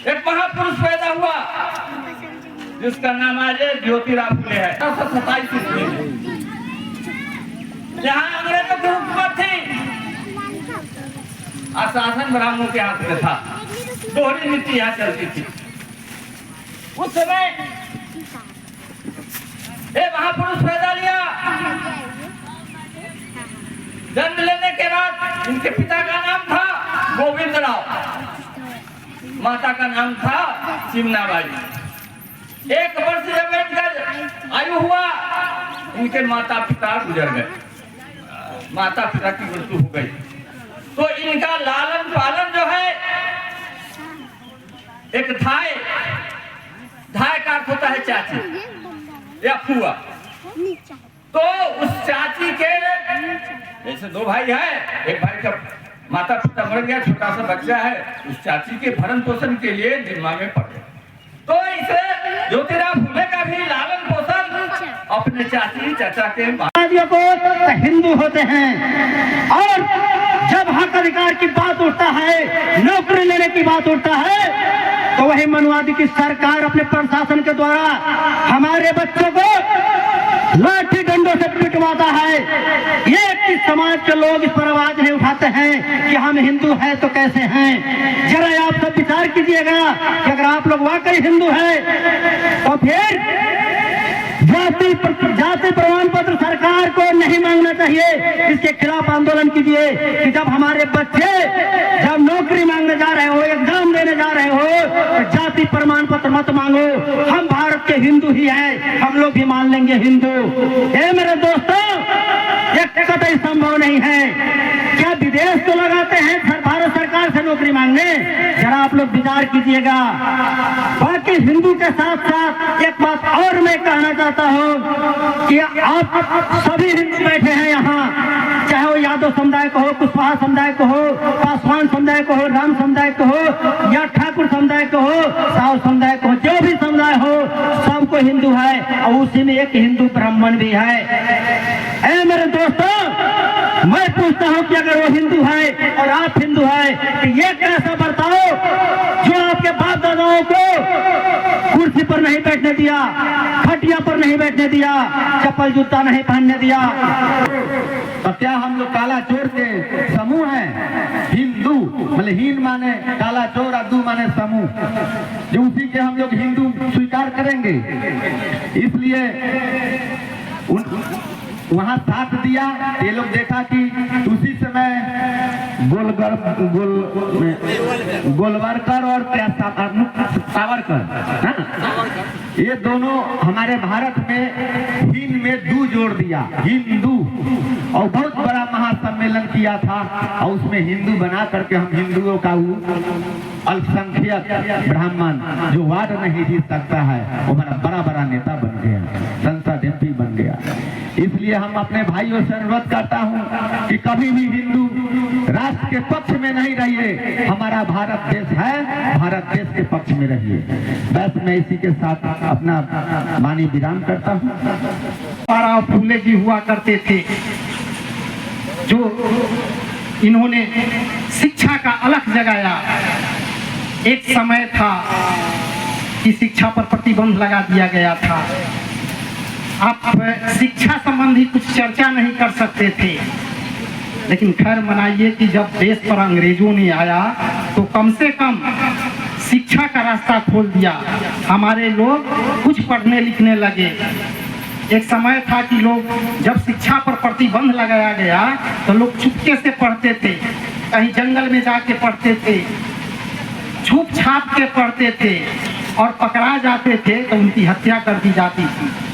एक महापुरुष पैदा हुआ जिसका नाम आज ज्योतिराव फुले है। 1927 ईस्वी में जहाँ अंग्रेजों की हुकूमत थी, शासन ब्राह्मणों के हाथ में था, दोहरी नीति यहाँ चलती थी। उस समय ये महापुरुष पैदा लिया। जन्म लेने के बाद इनके पिता का नाम था गोविंद राव, माता का नाम था चिमनाबाई। 1 वर्ष जब इनका आयु हुआ, इनके माता पिता गुजर गए, माता पिता की मृत्यु हो गई। तो इनका लालन पालन जो है, एक धाय का अर्थ होता है चाची या फुआ। तो उस चाची के जैसे 2 भाई है, एक भाई का माता पिता मर गया, छोटा सा बच्चा है, उस चाची के भरण पोषण के लिए जिम्मा में पड़े। तो इसे ज्योतिराव फुले का भी लालन पोषण अपने चाची चाचा के को हिंदू होते हैं। और जब हक अधिकार की बात उठता है, नौकरी लेने की बात उठता है, तो वही मनुवादी की सरकार अपने प्रशासन के द्वारा हमारे बच्चों को लाठी डंडों से पिटवाता है। ये कि समाज के लोग इस पर आवाज नहीं उठाते हैं कि हम हिंदू हैं तो कैसे हैं। जरा आप सब विचार कीजिएगा कि अगर आप लोग वाकई हिंदू हैं तो फिर जाति प्रमाण पत्र सरकार को नहीं मांगना चाहिए। इसके खिलाफ आंदोलन कीजिए कि जब हमारे बच्चे जब नौकरी मांगने जा रहे हो, एग्जाम देने जा रहे हो, तो जाति प्रमाण पत्र मत मांगो। हम भारत के हिंदू ही हैं, हम लोग भी मान लेंगे हिंदू। ये मेरे दोस्तों, ये कतई संभव नहीं है। क्या विदेश तो लगाते हैं भारत सरकार से नौकरी मांगने? जरा आप लोग विचार कीजिएगा। बाकी हिंदू के साथ साथ एक बात और मैं कहना चाहता हूँ कि आप सभी हिंदू बैठे हैं यहाँ, चाहे वो यादव समुदाय को हो, कुशवाहा समुदाय को हो, पासवान समुदाय को हो, राम समुदाय को हो, या ठाकुर समुदाय को हो, साहु समुदाय को हो, जो भी समुदाय हो, सबको हिंदू है। और उसी में एक हिंदू ब्राह्मण भी है। ऐ मेरे दोस्तों, मैं पूछता हूँ कि अगर वो हिंदू है और आप हिंदू है, तो ये कैसा बर्ताव जो आपके बाप दादाओं को कुर्सी पर नहीं बैठने दिया, खटिया पर नहीं बैठने दिया, चप्पल जूता नहीं पहनने दिया। तो क्या हम लोग काला चोर के समूह हैं? हिंदू मतलब हीन माने काला चोर और दू माने समूह, जो उसी के हम लोग हिंदू स्वीकार करेंगे। इसलिए वहां साथ दिया। ये लोग देखा कि उसी समय गोलवारकर और सावरकर, ये दोनों हमारे भारत में हीन में दू जोड़ दिया, हिंदू। और बहुत बड़ा महासम्मेलन किया था और उसमें हिंदू बना करके हम हिंदुओं का अल्पसंख्यक ब्राह्मण जो वार्ड नहीं जीत सकता है, वो बड़ा नेता बन गया, संसद MP बन गया। इसलिए हम अपने भाइयों से अनुरोध करता हूं कि कभी भी हिंदू राष्ट्र के पक्ष में नहीं रहिए। हमारा भारत देश है, भारत देश के पक्ष में रहिए। बस मैं इसी के साथ अपना वाणी विराम करता हूं। ज्योतिराव फुले जी हुआ करते थे, जो इन्होंने शिक्षा का अलख जगाया। एक समय था कि शिक्षा पर प्रतिबंध लगा दिया गया था। आप शिक्षा संबंधी कुछ चर्चा नहीं कर सकते थे, लेकिन खैर मनाइए कि जब देश पर अंग्रेजों ने आया तो कम से कम शिक्षा का रास्ता खोल दिया। हमारे लोग कुछ पढ़ने लिखने लगे। एक समय था कि लोग जब शिक्षा पर प्रतिबंध लगाया गया तो लोग चुपके से पढ़ते थे, कहीं जंगल में जाके पढ़ते थे, छुप छाप के पढ़ते थे, और पकड़ा जाते थे तो उनकी हत्या कर दी जाती थी।